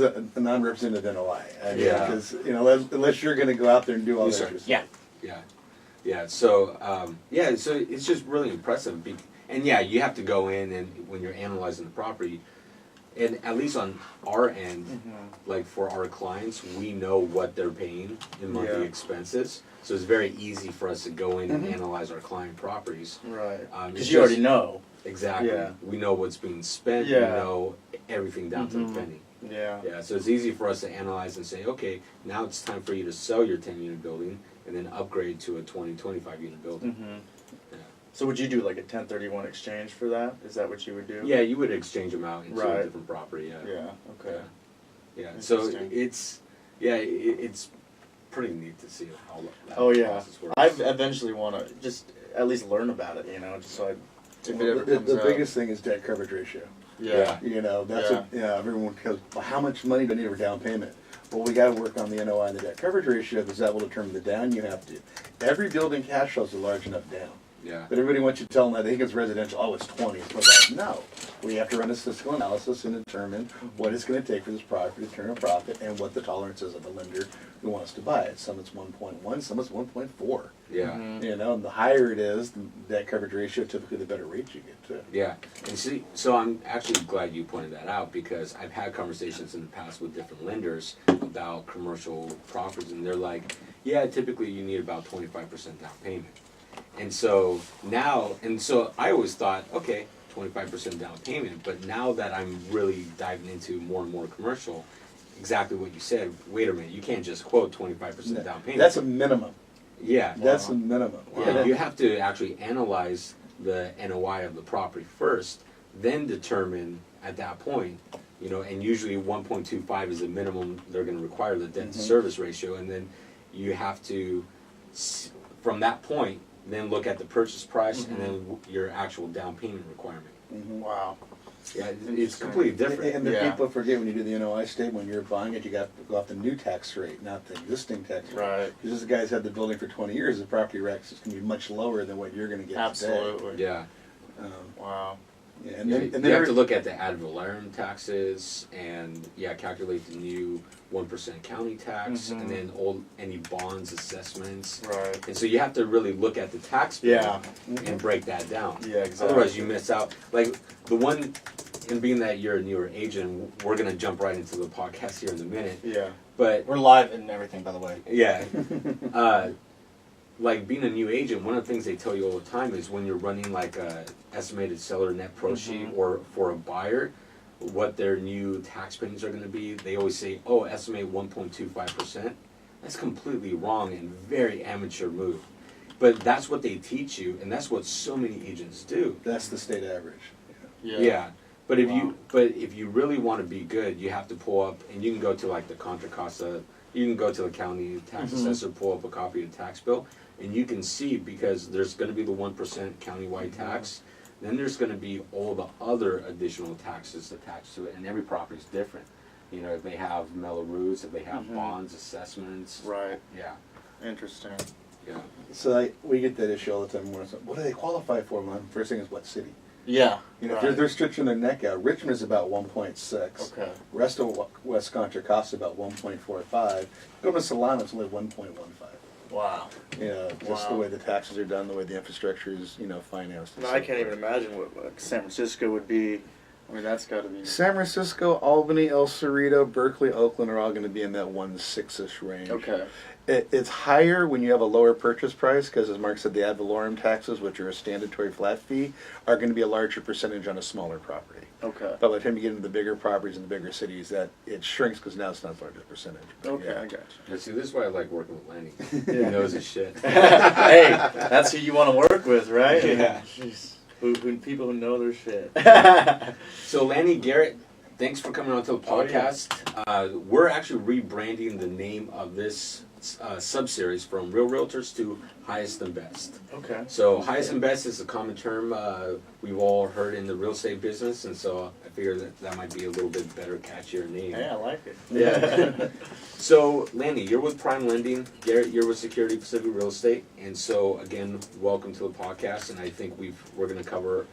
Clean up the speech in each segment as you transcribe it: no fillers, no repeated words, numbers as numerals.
is a non-represented NOI. I mean, Yeah. because, you know, unless you're going to go out there and do all that yourself. Yeah. Yeah. So so it's just really impressive. And yeah, you have to go in and when you're analyzing the property, and at least on our end, like for our clients, we know what they're paying in monthly expenses. So it's very easy for us to go in and analyze our client properties. Right. Because you already know. Exactly. Yeah. We know what's being spent. Yeah. We know everything down to the penny. Yeah. Yeah. So it's easy for us to analyze and say, okay, now it's time for you to sell your 10-unit building and then upgrade to a 20, 25-unit building. Yeah. So would you do like a 1031 exchange for that? Is that what you would do? Yeah, you would exchange them out into a Right. different property. Yeah. Yeah. Okay. Yeah. So Interesting. it's pretty neat to see how that Oh yeah. process works. I eventually want to just at least learn about it, you know, just so I. If it ever The comes out. biggest thing is debt coverage ratio. Yeah. You know, that's what, everyone goes, well, how much money do I need for down payment? Well, we got to work on the NOI and the debt coverage ratio because that will determine the down you have to. Every building cash flows a large enough down. Yeah. But everybody wants you to tell them that they think it's residential, oh, it's 20. It's like, no. We have to run a statistical analysis and determine what it's going to take for this property to turn a profit and what the tolerance is of the lender who wants to buy it. Some it's 1.1, some it's 1.4. Yeah. You know, and the higher it is, the debt coverage ratio, typically the better rate you get too. Yeah, and see, so I'm actually glad you pointed that out because I've had conversations in the past with different lenders about commercial properties, and they're like, yeah, typically you need about 25% down payment. And so now, I always thought, okay, 25% down payment, but now that I'm really diving into more and more commercial, exactly what you said, wait a minute, you can't just quote 25% down payment. That's a minimum. Yeah. That's a minimum. Yeah, you have to actually analyze the NOI of the property first, then determine at that point, you know, and usually 1.25 is the minimum they're going to require, the debt to service ratio, and then you have to, from that point, then look at the purchase price and then your actual down payment requirement. Wow. Yeah, it's completely different. And the people forget when you do the NOI statement, when you're buying it, you got to go off the new tax rate, not the existing tax rate. Right. Because this guy's had the building for 20 years, the property tax is going to be much lower than what you're going to get Absolutely. today. Yeah. Wow. Yeah, and Yeah, then you have to look at the ad valorem taxes and calculate the new 1% county tax and then any bonds assessments. Right. And so you have to really look at the tax bill and break that down. Yeah, exactly. Otherwise you miss out. Like the one, and being that you're a newer agent, we're gonna jump right into the podcast here in a minute. Yeah. But We're live and everything, by the way. yeah. Like being a new agent, one of the things they tell you all the time is when you're running like a estimated seller net pro sheet or for a buyer, what their new tax payments are going to be, they always say, oh, estimate 1.25%. That's completely wrong and very amateur move. But that's what they teach you, and that's what so many agents do. That's the state average. Yeah. But if you really want to be good, you have to pull up, and you can go to like the Contra Costa, you can go to the county tax assessor, pull up a copy of the tax bill, and you can see, because there's going to be the 1% countywide tax, then there's going to be all the other additional taxes attached to it, and every property is different. You know, if they have mellow roofs, if they have bonds, assessments. Right. Yeah. Interesting. Yeah. So we get that issue all the time. What do they qualify for? Well, first thing is what city? Yeah. You know, right. they're stretching their neck out. Richmond is about 1.6. Okay. Rest of West Contra Costa about 1.45. Go to Solana, it's only 1.15. Wow. You know, just the way the taxes are done, the way the infrastructure is, financed. No, I can't even imagine what San Francisco would be. I mean, that's got to be. San Francisco, Albany, El Cerrito, Berkeley, Oakland are all going to be in that 1.6-ish range. Okay. It's higher when you have a lower purchase price because, as Mark said, the ad valorem taxes, which are a standardary flat fee, are going to be a larger percentage on a smaller property. Okay. But by the time you get into the bigger properties in the bigger cities, that it shrinks because now it's not as large a percentage. Okay, I got you. Yeah, see, this is why I like working with Lanny. He Yeah. knows his shit. Hey, that's who you want to work with, right? Yeah. Jeez. Who people who know their shit. So Lanny, Garrett, thanks for coming on to the podcast. We're actually rebranding the name of this sub-series from Real Realtors to Highest and Best. Okay. So highest and best is a common term we've all heard in the real estate business, and so I figured that might be a little bit better, catchier name. Yeah, I like it. Yeah. So, Lanny, you're with Prime Lending. Garrett, you're with Security Pacific Real Estate. And so, again, welcome to the podcast. And I think we're going to cover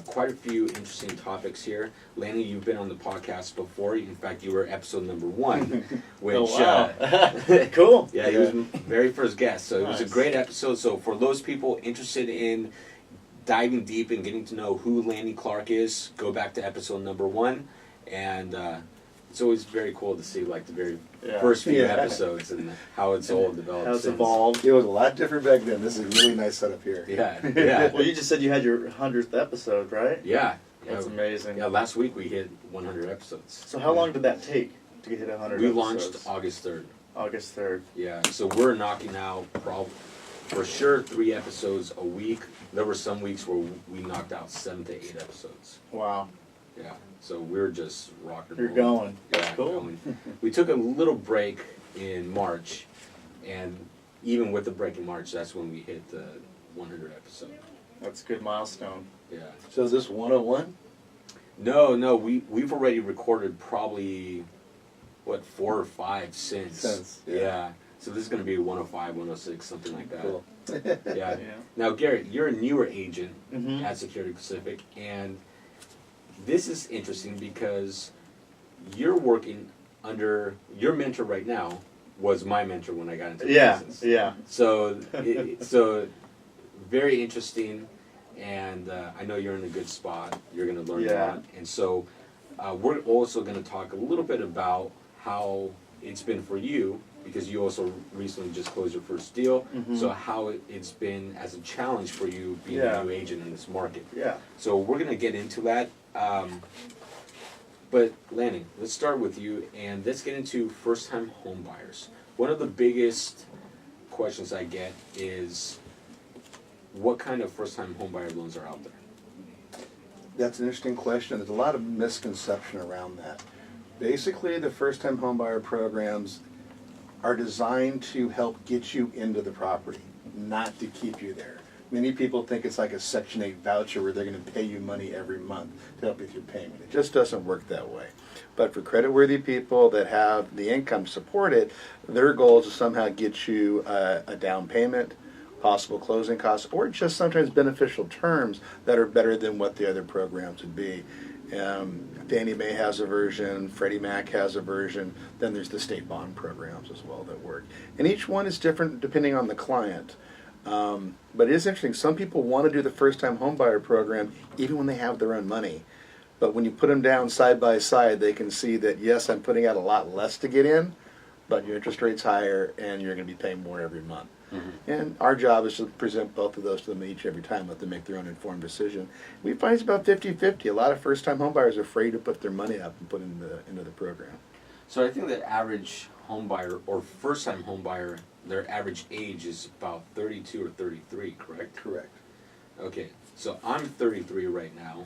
quite a few interesting topics here. Lanny, you've been on the podcast before. In fact, you were episode number 1. Which, oh, wow. Cool. Yeah, he was very first guest. So it was a Nice. great episode. So for those people interested in diving deep and getting to know who Lanny Clark is, go back to episode number 1. And it's always very cool to see like the very first few Yeah. episodes and how it's all developed. How it's since. evolved. It was a lot different back then. This is a really nice setup here. Yeah, yeah, Well, you just said you had your 100th episode, right? yeah. That's amazing. Yeah, last week we hit 100 episodes. So how long did that take to get 100 We episodes? launched August 3rd. August 3rd. Yeah, so we're knocking out probably for sure 3 episodes a week. There were some weeks where we knocked out 7 to 8 episodes. Wow. Yeah, so we're just rocking. You're going. Yeah, Cool. going. We took a little break in March, and even with the break in March, that's when we hit the 100 episode. That's a good milestone. Yeah. So is this 101? No, we've already recorded probably, 4 or 5 since. Since, yeah. yeah. So this is going to be 105, 106, something like that. Cool. Yeah. Yeah. Now, Garrett, you're a newer agent Mhm. at Security Pacific, and this is interesting because you're working under your mentor right now was my mentor when I got into the Yeah. business. Yeah. So, so very interesting, and I know you're in a good spot. You're going to learn a Yeah. lot, and so we're also going to talk a little bit about how it's been for you, because you also recently just closed your first deal. Mhm. So how it's been as a challenge for you being Yeah. a new agent in this market. Yeah. So we're going to get into that. But Lanny, let's start with you, and let's get into first-time home buyers. One of the biggest questions I get is, what kind of first-time home buyer loans are out there? That's an interesting question. There's a lot of misconception around that. Basically, the first-time homebuyer programs are designed to help get you into the property, not to keep you there. Many people think it's like a Section 8 voucher where they're going to pay you money every month to help with your payment. It just doesn't work that way. But for credit-worthy people that have the income to support it, their goal is to somehow get you a down payment, possible closing costs, or just sometimes beneficial terms that are better than what the other programs would be. Fannie Mae has a version, Freddie Mac has a version, then there's the state bond programs as well that work. And each one is different depending on the client. But it is interesting, some people want to do the first-time homebuyer program even when they have their own money. But when you put them down side by side, they can see that, yes, I'm putting out a lot less to get in, but your interest rate's higher and you're going to be paying more every month. Mm-hmm. And our job is to present both of those to them each every time, let them make their own informed decision. We find it's about 50-50. A lot of first-time homebuyers are afraid to put their money up and put it into the program. So I think the average home buyer or first-time home buyer, their average age is about 32 or 33, correct? Correct. Okay, so I'm 33 right now,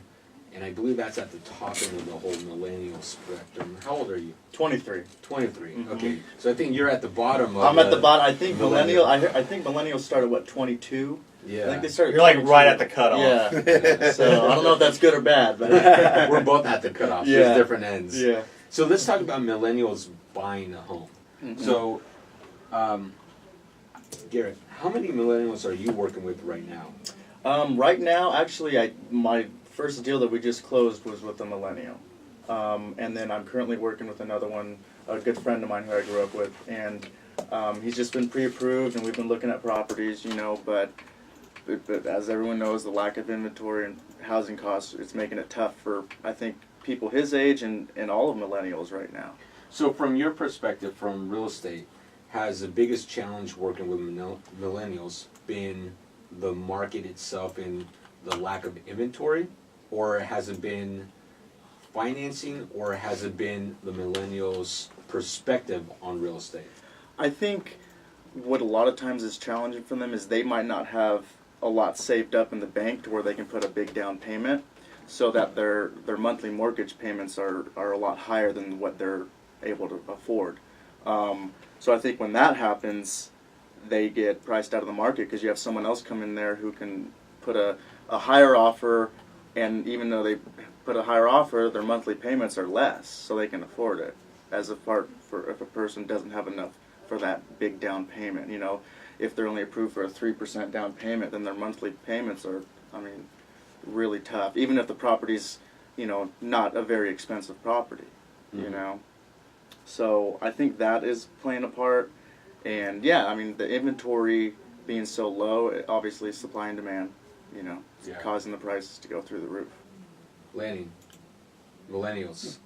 and I believe that's at the top end of the whole millennial spectrum. How old are you? 23. 23. Mhm. Okay, so I think you're at the bottom of I'm at the bottom. I think millennial. I think millennials started what 22. Yeah. I think they started. You're like 22. right at the cutoff. Yeah. So I don't know if that's good or bad, but We're both at the cutoff, Yeah. just different ends. yeah. So let's talk about millennials buying a home. Mhm. So, Garrett, how many millennials are you working with right now? Right now, actually, my first deal that we just closed was with a millennial, and then I'm currently working with another one, a good friend of mine who I grew up with, and he's just been pre-approved, and we've been looking at properties, but as everyone knows, the lack of inventory and housing costs, it's making it tough for, I think, people his age and all of millennials right now. So from your perspective, from real estate, has the biggest challenge working with millennials been the market itself and the lack of inventory? Or has it been financing, or has it been the millennials' perspective on real estate? I think what a lot of times is challenging for them is they might not have a lot saved up in the bank to where they can put a big down payment, so that their monthly mortgage payments are a lot higher than what they're able to afford. So I think when that happens, they get priced out of the market because you have someone else come in there who can put a higher offer and even though they put a higher offer, their monthly payments are less, so they can afford it. As a part for if a person doesn't have enough for that big down payment, you know, if they're only approved for a 3% down payment, then their monthly payments are, I mean, really tough. Even if the property's, you know, not a very expensive property, you know. So I think that is playing a part. And yeah, I mean, the inventory being so low, obviously supply and demand, you know, causing the prices to go through the roof. Lanny, millennials,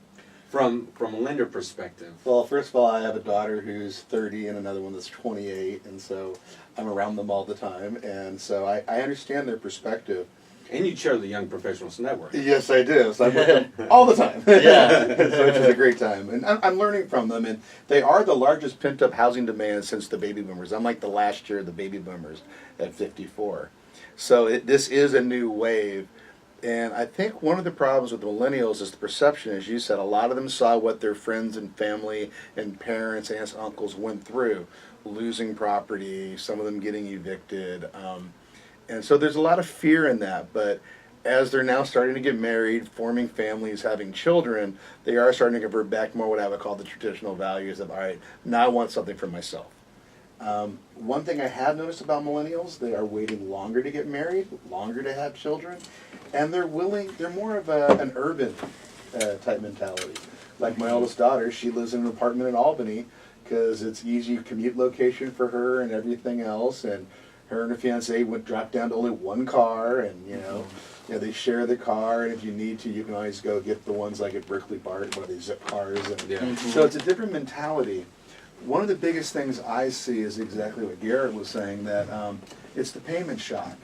from a lender perspective. Well, first of all, I have a daughter who's 30 and another one that's 28, and so I'm around them all the time, and so I understand their perspective. And you chair the Young Professionals Network. Yes, I do. So I'm with them all the time. Yeah. So which is a great time. And I'm learning from them. And they are the largest pent-up housing demand since the baby boomers. Unlike the last year of the baby boomers at 54. So this is a new wave. And I think one of the problems with the millennials is the perception, as you said. A lot of them saw what their friends and family and parents, aunts, uncles went through. Losing property, some of them getting evicted. And so there's a lot of fear in that, but as they're now starting to get married, forming families, having children, they are starting to convert back more what I would call the traditional values of, all right, now I want something for myself. One thing I have noticed about millennials, they are waiting longer to get married, longer to have children, and they're more of an urban type mentality. Like my oldest daughter, she lives in an apartment in Albany because it's easy commute location for her and everything else, and her and her fiance would drop down to only one car, and you know they share the car, and if you need to, you can always go get the ones like at Berkeley Park, one of these zip cars. And so it's a different mentality. One of the biggest things I see is exactly what Garrett was saying, that it's the payment shock.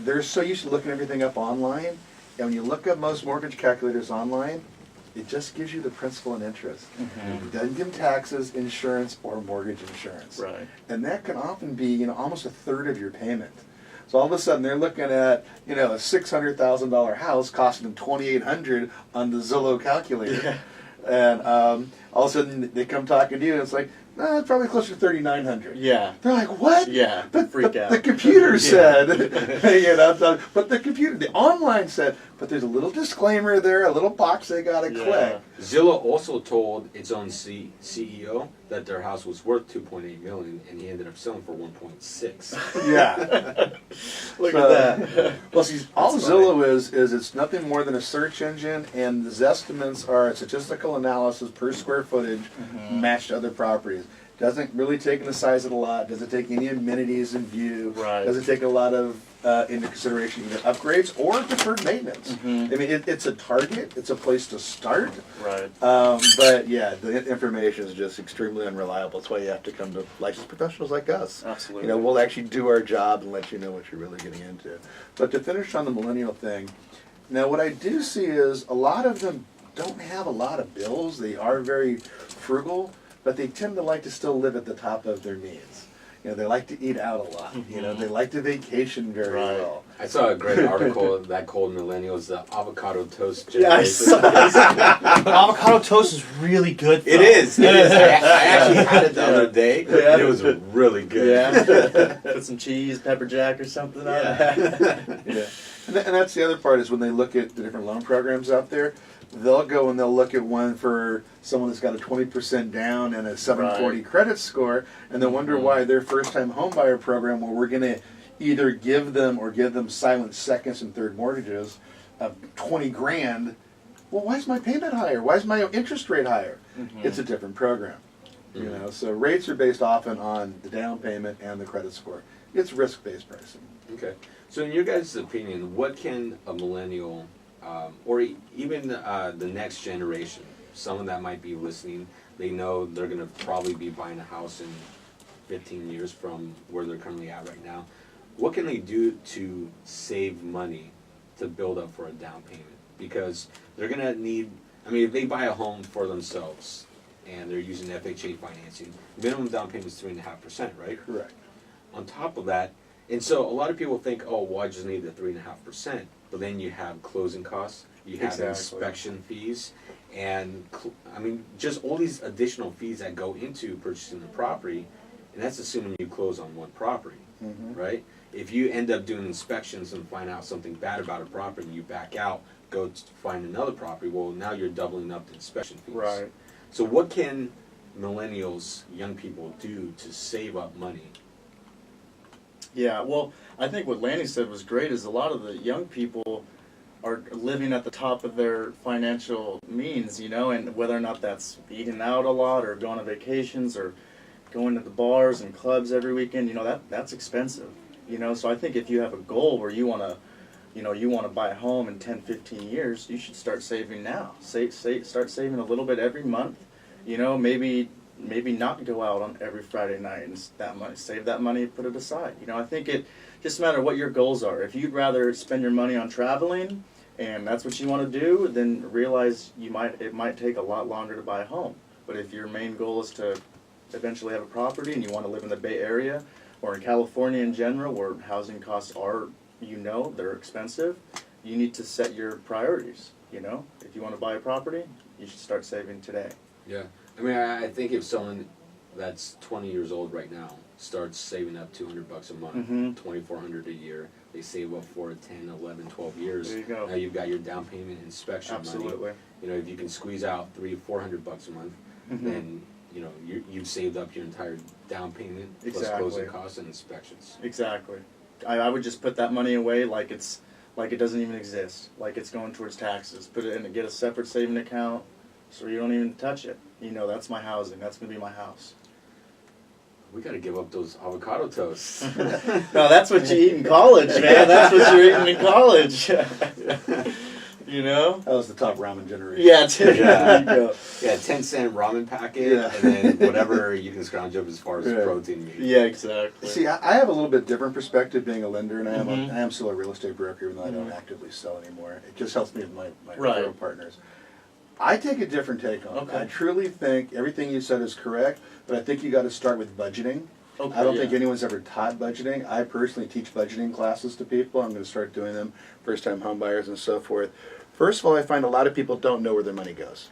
They're so used to looking everything up online, and when you look up most mortgage calculators online, it just gives you the principal and interest. It doesn't give them taxes, insurance, or mortgage insurance. Right. And that can often be, almost a third of your payment. So all of a sudden they're looking at, a $600,000 house costing them $2,800 on the Zillow calculator. And all of a sudden they come talking to you, and it's like, it's probably closer to $3,900. Yeah. They're like, what? Yeah. But freak out. the computer said, but the online said, but there's a little disclaimer there, a little box they gotta click. Zillow also told its own CEO that their house was worth $2.8 million, and he ended up selling for $1.6. Yeah. Look at that. Well, see, all Zillow is it's nothing more than a search engine, and the estimates are a statistical analysis per square footage matched to other properties. Doesn't really take in the size of the lot, doesn't take any amenities in view, doesn't take a lot of into consideration either upgrades or deferred maintenance. I mean, it's a target, it's a place to start. Right. But yeah, the information is just extremely unreliable. That's why you have to come to licensed professionals like us. Absolutely. We'll actually do our job and let you know what you're really getting into. But to finish on the millennial thing, now what I do see is a lot of them don't have a lot of bills. They are very frugal, but they tend to like to still live at the top of their means. They like to eat out a lot. They like to vacation very well. I saw a great article that called millennials the avocado toast Yeah, I generation. Avocado toast is really good. It is. I actually had it the other day. Yeah. And it was really good. Yeah. Put some cheese, pepper jack or something on it. Yeah. And that's the other part, is when they look at the different loan programs out there, they'll go and they'll look at one for someone that's got a 20% down and a 740 credit score, and they'll wonder why their first-time homebuyer program, where we're going to either give them silent seconds and third mortgages of 20 grand. Well, why is my payment higher? Why is my interest rate higher? It's a different program. So rates are based often on the down payment and the credit score. It's risk-based pricing. Okay. So in your guys' opinion, what can a millennial, or even the next generation, someone that might be listening, they know they're going to probably be buying a house in 15 years from where they're currently at right now, what can they do to save money to build up for a down payment? Because they're going to need, if they buy a home for themselves and they're using FHA financing, minimum down payment is 3.5%, right? Correct. On top of that, and so a lot of people think, oh, well, I just need the 3.5%. But then you have closing costs, you have inspection fees, and just all these additional fees that go into purchasing the property. and that's assuming you close on one property, Mhm. right? If you end up doing inspections and find out something bad about a property and you back out, go to find another property, well, now you're doubling up the inspection fees. Right. So what can millennials, young people, do to save up money? Yeah, well, I think what Lanny said was great is a lot of the young people are living at the top of their financial means, you know, and whether or not that's eating out a lot or going on vacations or going to the bars and clubs every weekend, you know, that's expensive, you know. So I think if you have a goal where you want to, you know, you want to buy a home in 10, 15 years, you should start saving now. Start saving a little bit every month, you know, maybe not go out on every Friday night and that money, save that money, put it aside. You know, I think it just matter what your goals are. If you'd rather spend your money on traveling and that's what you want to do, then realize it might take a lot longer to buy a home. But if your main goal is to eventually have a property and you want to live in the Bay Area or in California in general, where housing costs are, you know, they're expensive, you need to set your priorities. You know, if you want to buy a property, you should start saving today. Yeah. I mean, I think if someone that's 20 years old right now starts saving up $200 a month, Mhm. $2,400 a year, they save up for 10, 11, 12 years. There you go. Now you've got your down payment inspection money. Absolutely. You know, if you can squeeze out $300, $400 a month, Mhm. then you know you've saved up your entire down payment plus Exactly. closing costs and inspections. Exactly. I would just put that money away like it doesn't even exist. Like it's going towards taxes. Put it in and get a separate saving account so you don't even touch it. You know, that's my housing. That's gonna be my house. We got to give up those avocado toasts. No, that's what you eat in college, man. That's what you're eating in college. You know? That was the top ramen generation. Yeah, there Yeah. you go. Yeah, 10-cent ramen packet, Yeah. and then whatever you can scrounge up as far as Yeah. protein meat. Yeah, exactly. See, I have a little bit different perspective being a lender, and Mhm. I am still a real estate broker, even though I don't Mhm. actively sell anymore. It just helps me with my Right. referral partners. I take a different take on it. Okay. I truly think everything you said is correct, but I think you got to start with budgeting. Okay, I don't yeah. think anyone's ever taught budgeting. I personally teach budgeting classes to people. I'm going to start doing them, first-time home buyers and so forth. First of all, I find a lot of people don't know where their money goes.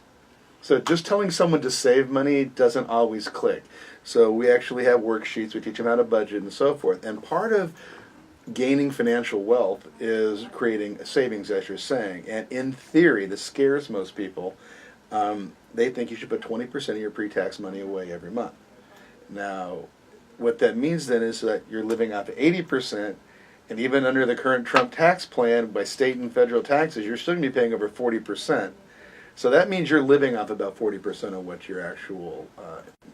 So just telling someone to save money doesn't always click. So we actually have worksheets. We teach them how to budget and so forth. And part of gaining financial wealth is creating a savings, as you're saying. And in theory, this scares most people. They think you should put 20% of your pre-tax money away every month. Now, what that means then is that you're living off of 80%, and even under the current Trump tax plan, by state and federal taxes, you're still going to be paying over 40%. So that means you're living off about 40% of what your actual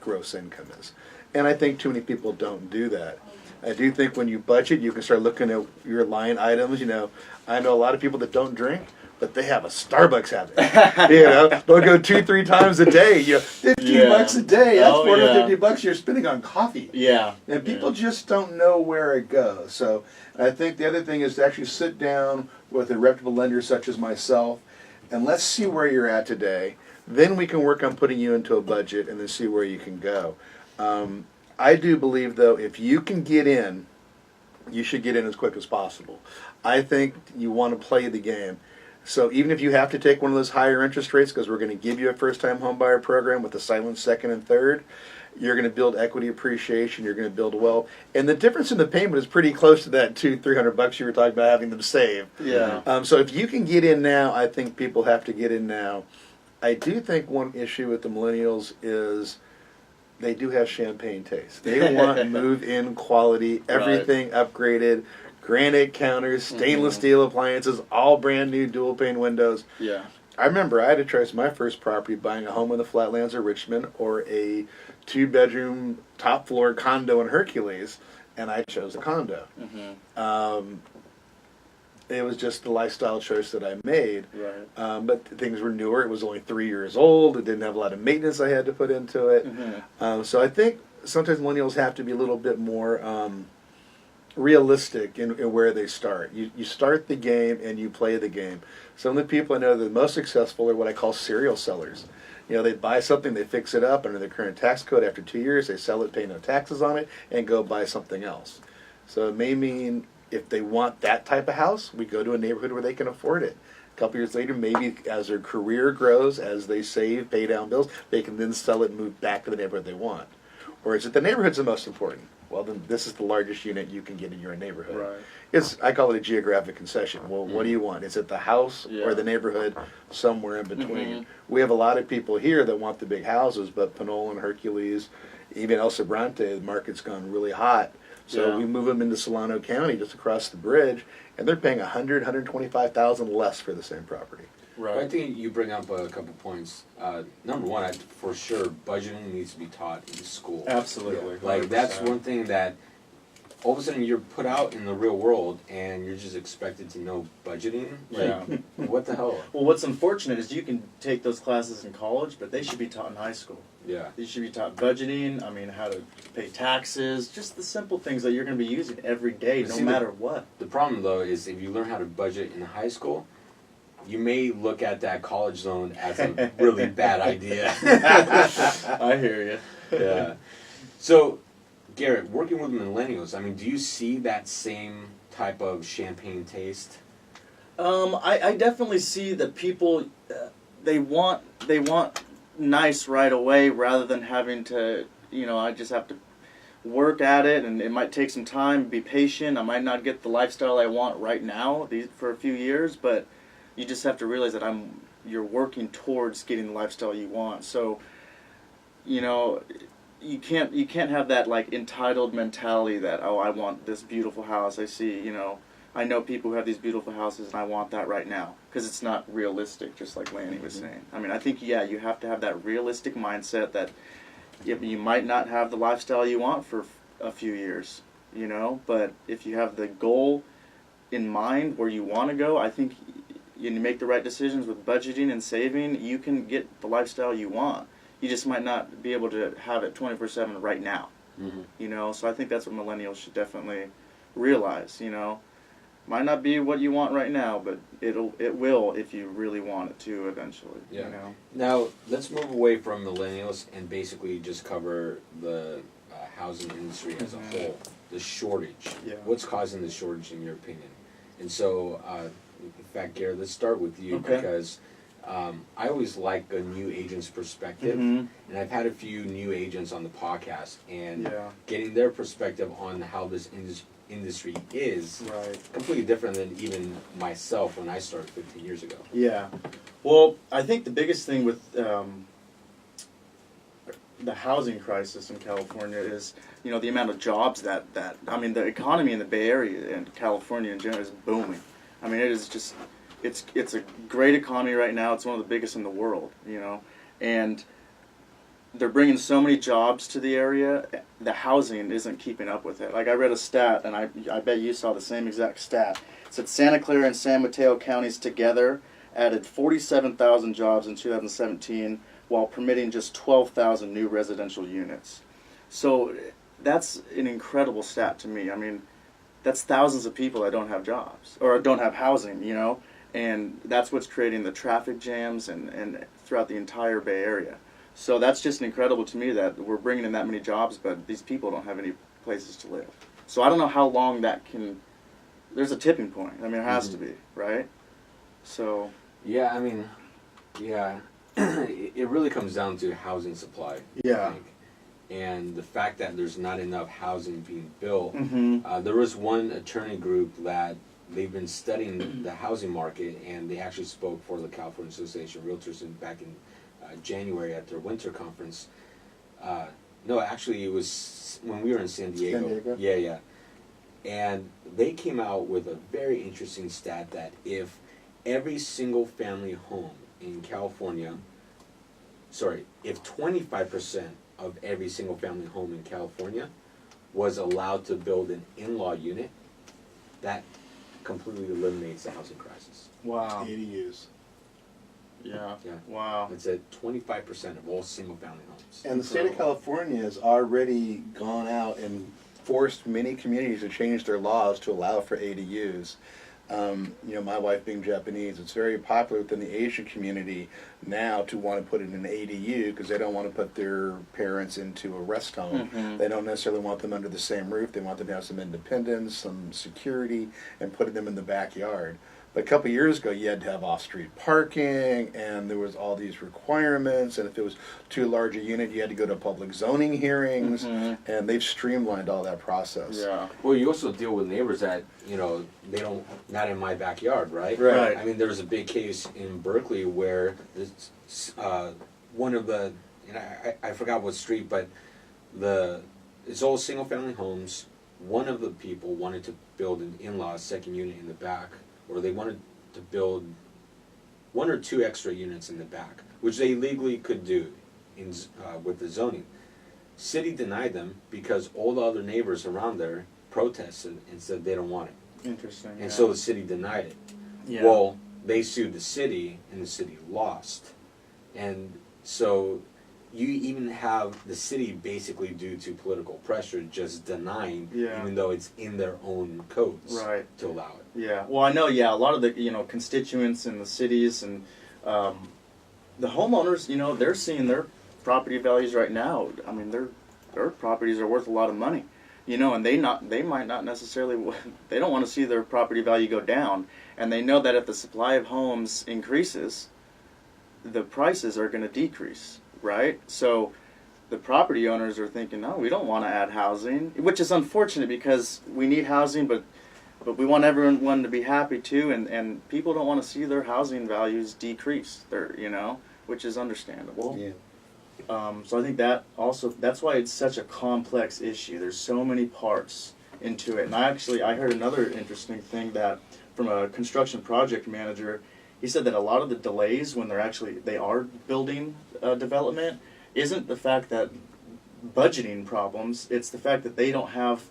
gross income is. And I think too many people don't do that. I do think when you budget, you can start looking at your line items. You know, I know a lot of people that don't drink, but they have a Starbucks habit. You know, they'll go 2-3 times a day. You know, $50 a day. That's Oh, $450 you're spending on coffee. Yeah. And people just don't know where it goes. So I think the other thing is to actually sit down with a reputable lender such as myself, and let's see where you're at today. Then we can work on putting you into a budget and then see where you can go. I do believe, though, if you can get in, you should get in as quick as possible. I think you want to play the game. So even if you have to take one of those higher interest rates, because we're going to give you a first-time home buyer program with a silent second and third, you're going to build equity appreciation, you're going to build wealth. And the difference in the payment is pretty close to that $200-300 you were talking about having them save. Yeah. So if you can get in now, I think people have to get in now. I do think one issue with the millennials is they do have champagne taste. They want move-in quality, everything upgraded, granite counters, stainless steel appliances, all brand new dual-pane windows. Yeah. I remember I had to choose my first property buying a home in the Flatlands of Richmond or a 2-bedroom top-floor condo in Hercules, and I chose a condo. It was just the lifestyle choice that I made. Right. But things were newer. It was only 3 years old. It didn't have a lot of maintenance I had to put into it. So I think sometimes millennials have to be a little bit more realistic in where they start. You start the game and you play the game. Some of the people I know that are most successful are what I call serial sellers. You know, they buy something, they fix it up under the current tax code. After 2 years, they sell it, pay no taxes on it, and go buy something else. So it may mean if they want that type of house, we go to a neighborhood where they can afford it. A couple years later, maybe as their career grows, as they save, pay down bills, they can then sell it and move back to the neighborhood they want. Or is it the neighborhood's the most important? Well, then this is the largest unit you can get in your neighborhood. Right. I call it a geographic concession. Well, what do you want? Is it the house Yeah. or the neighborhood? Somewhere in between. Mhm. We have a lot of people here that want the big houses, but Panola and Hercules, even El Sobrante, the market's gone really hot. So Yeah. we move them into Solano County, just across the bridge, and they're paying 125,000 less for the same property. I think you bring up a couple points. Number one, for sure, budgeting needs to be taught in school. Absolutely. Like, that's 100%. one thing that all of a sudden you're put out in the real world and you're just expected to know budgeting. Like, Yeah. what the hell? Well, what's unfortunate is you can take those classes in college, but they should be taught in high school. Yeah. You should be taught budgeting, how to pay taxes, just the simple things that you're going to be using every day, But no see, matter what. The problem, though, is if you learn how to budget in high school, you may look at that college loan as a really bad idea. I hear you. Yeah. So, Garrett, working with millennials, do you see that same type of champagne taste? I definitely see that people they want nice right away rather than having to I just have to work at it, and it might take some time. Be patient. I might not get the lifestyle I want right now for a few years, but you just have to realize that you're working towards getting the lifestyle you want. So you can't have that like entitled mentality that, oh, I want this beautiful house. I know people who have these beautiful houses and I want that right now, because it's not realistic, just like Lanny was saying. I think you have to have that realistic mindset that you might not have the lifestyle you want for a few years, but if you have the goal in mind where you want to go, I think you make the right decisions with budgeting and saving, you can get the lifestyle you want. You just might not be able to have it 24/7 right now. So I think that's what millennials should definitely realize. Might not be what you want right now, but it will if you really want it to eventually. Yeah. Now, let's move away from millennials and basically just cover the housing industry as a whole. The shortage. Yeah. What's causing the shortage in your opinion? And so, in fact, Garrett, let's start with you Okay. because I always like a new agent's perspective. Mhm. And I've had a few new agents on the podcast, and Yeah. getting their perspective on how this industry is Right. completely different than even myself when I started 15 years ago. Yeah. Well, I think the biggest thing with the housing crisis in California is, the amount of jobs that the economy in the Bay Area and California in general is booming. It is just, it's a great economy right now. It's one of the biggest in the world, and they're bringing so many jobs to the area, the housing isn't keeping up with it. Like, I read a stat, and I bet you saw the same exact stat. It said Santa Clara and San Mateo counties together added 47,000 jobs in 2017 while permitting just 12,000 new residential units. So that's an incredible stat to me. That's thousands of people that don't have jobs or don't have housing, and that's what's creating the traffic jams and throughout the entire Bay Area. So that's just incredible to me that we're bringing in that many jobs, but these people don't have any places to live. So I don't know how long that can. There's a tipping point. There has to be, right? So. Yeah, it really comes down to housing supply. Yeah. I think. And the fact that there's not enough housing being built. Mm-hmm. There was one attorney group that they've been studying the housing market, and they actually spoke for the California Association of Realtors back in January at their winter conference. No, actually, it was when we were in San Diego. San Diego? Yeah. And they came out with a very interesting stat that if every single family home in California, if 25% of every single family home in California was allowed to build an in-law unit, that completely eliminates the housing crisis. Wow. ADUs. Yeah. Yeah. Wow. It's at 25% of all single-family homes. And the state of California has already gone out and forced many communities to change their laws to allow for ADUs. My wife being Japanese, it's very popular within the Asian community now to want to put it in an ADU because they don't want to put their parents into a rest home. Mhm. They don't necessarily want them under the same roof. They want them to have some independence, some security, and putting them in the backyard. But a couple of years ago, you had to have off-street parking, and there was all these requirements, and if it was too large a unit, you had to go to public zoning hearings, and they've streamlined all that process. Yeah. Well, you also deal with neighbors that, they don't, not in my backyard, right? Right. I mean, there was a big case in Berkeley where this, one of the, I forgot what street, but it's all single-family homes. One of the people wanted to build an in-law second unit in the back, or they wanted to build 1 or 2 extra units in the back, which they legally could do with the zoning. City denied them because all the other neighbors around there protested and said they don't want it. Interesting. And so the city denied it. Yeah. Well, they sued the city, and the city lost. And so you even have the city basically, due to political pressure, just denying, even though it's in their own codes to allow it. Yeah. Well, I know. Yeah, a lot of the constituents in the cities and the homeowners, they're seeing their property values right now. I mean, their properties are worth a lot of money, and they might not necessarily, they don't want to see their property value go down, and they know that if the supply of homes increases, the prices are going to decrease, right? So the property owners are thinking, no, we don't want to add housing, which is unfortunate because we need housing, but we want everyone to be happy too, and people don't want to see their housing values decrease, which is understandable. Yeah. So I think that's why it's such a complex issue. There's so many parts into it. And I heard another interesting thing that from a construction project manager. He said that a lot of the delays when they are building development isn't the fact that budgeting problems, it's the fact that they don't have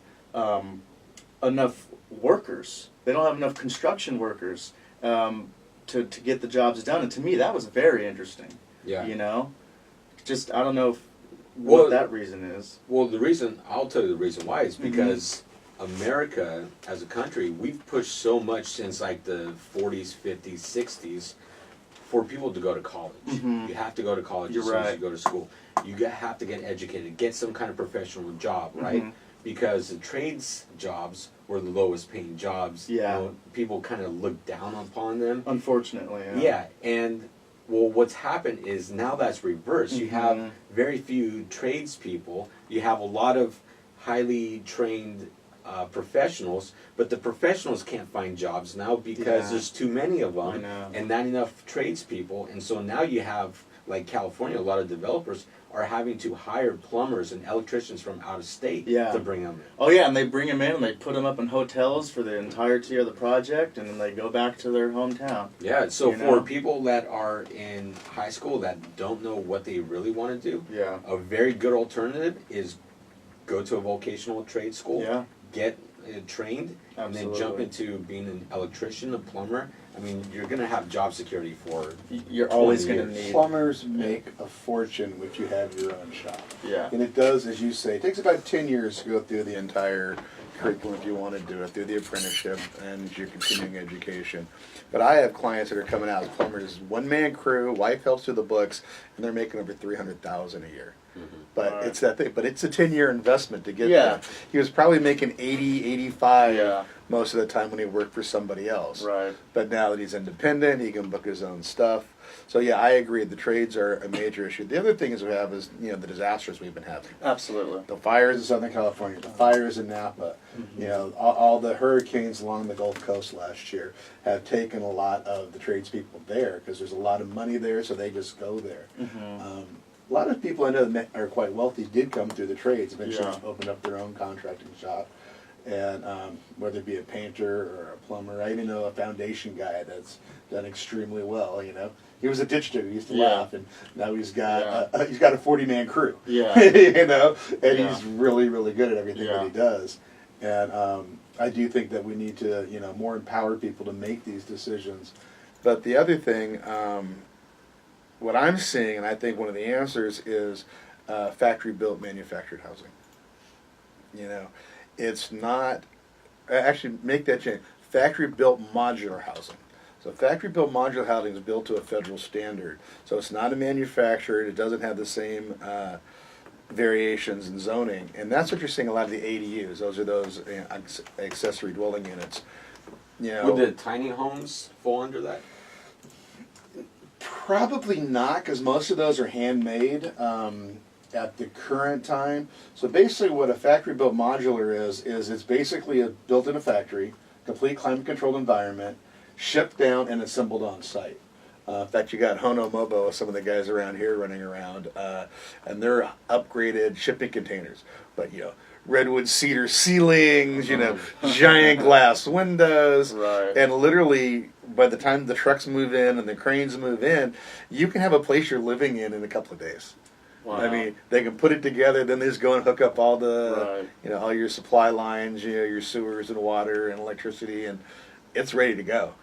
enough workers. They don't have enough construction workers to get the jobs done. And to me, that was very interesting. Yeah. Just, I don't know what that reason is. Well, I'll tell you the reason why is because America, as a country, we've pushed so much since like the 40s, 50s, 60s for people to go to college. You have to go to college as soon as you go to school. You have to get educated, get some kind of professional job, right? Because the trades jobs were the lowest paying jobs. People kind of looked down upon them. Unfortunately, yeah. And well, what's happened is now that's reversed. You have very few tradespeople. You have a lot of highly trained professionals, but the professionals can't find jobs now because there's too many of them and not enough tradespeople. And so now you have, like California, a lot of developers are having to hire plumbers and electricians from out of state to bring them in. Oh yeah, and they bring them in and they put them up in hotels for the entirety of the project, and then they go back to their hometown. Yeah, so for people that are in high school that don't know what they really want to do, a very good alternative is go to a vocational trade school, get trained, and then jump into being an electrician, a plumber. I mean, you're going to have job security for You're always going to need... Plumbers make a fortune if you have your own shop. Yeah. And it does, as you say, it takes about 10 years to go through the entire curriculum if you want to do it, through the apprenticeship and your continuing education. But I have clients that are coming out as plumbers, one-man crew, wife helps do the books, and they're making over $300,000 a year. But it's that thing. But it's a 10-year investment to get there. He was probably making 80, 85 most of the time when he worked for somebody else. Right. But now that he's independent, he can book his own stuff. So yeah, I agree. The trades are a major issue. The other thing is we have is the disasters we've been having. Absolutely. The fires in Southern California, the fires in Napa, all the hurricanes along the Gulf Coast last year have taken a lot of the tradespeople there because there's a lot of money there, so they just go there. A lot of people I know that are quite wealthy did come through the trades, eventually opened up their own contracting shop. And whether it be a painter or a plumber, I even know a foundation guy that's done extremely well. He was a ditch digger. He used to laugh, and now he's got a 40-man crew. And he's really, really good at everything that he does. And I do think that we need to, more empower people to make these decisions. But the other thing, what I'm seeing, and I think one of the answers is factory-built manufactured housing. It's not, actually make that change, factory-built modular housing. So factory-built modular housing is built to a federal standard. So it's not a manufactured, it doesn't have the same variations in zoning. And that's what you're seeing a lot of the ADUs. Those are those accessory dwelling units. You know, Would the tiny homes fall under that? probably not, because most of those are handmade at the current time. So basically, what a factory-built modular is it's basically built in a factory, complete climate-controlled environment, shipped down and assembled on site. In fact, you got Hono Mobo, some of the guys around here running around, and they're upgraded shipping containers. But, you know, redwood cedar ceilings, you know, giant glass windows. Right. And literally, by the time the trucks move in and the cranes move in, you can have a place you're living in a couple of days. Wow. I mean, they can put it together, then they just go and hook up all the, Right. you know, all your supply lines, you know, your sewers and water and electricity, and it's ready to go.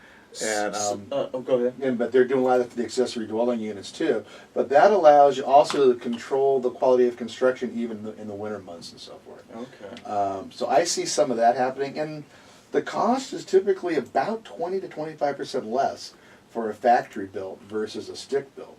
And go ahead. and, but they're doing a lot of the accessory dwelling units too. But that allows you also to control the quality of construction even in the winter months and so forth. Okay. So I see some of that happening, and the cost is typically about 20 to 25% less for a factory built versus a stick built.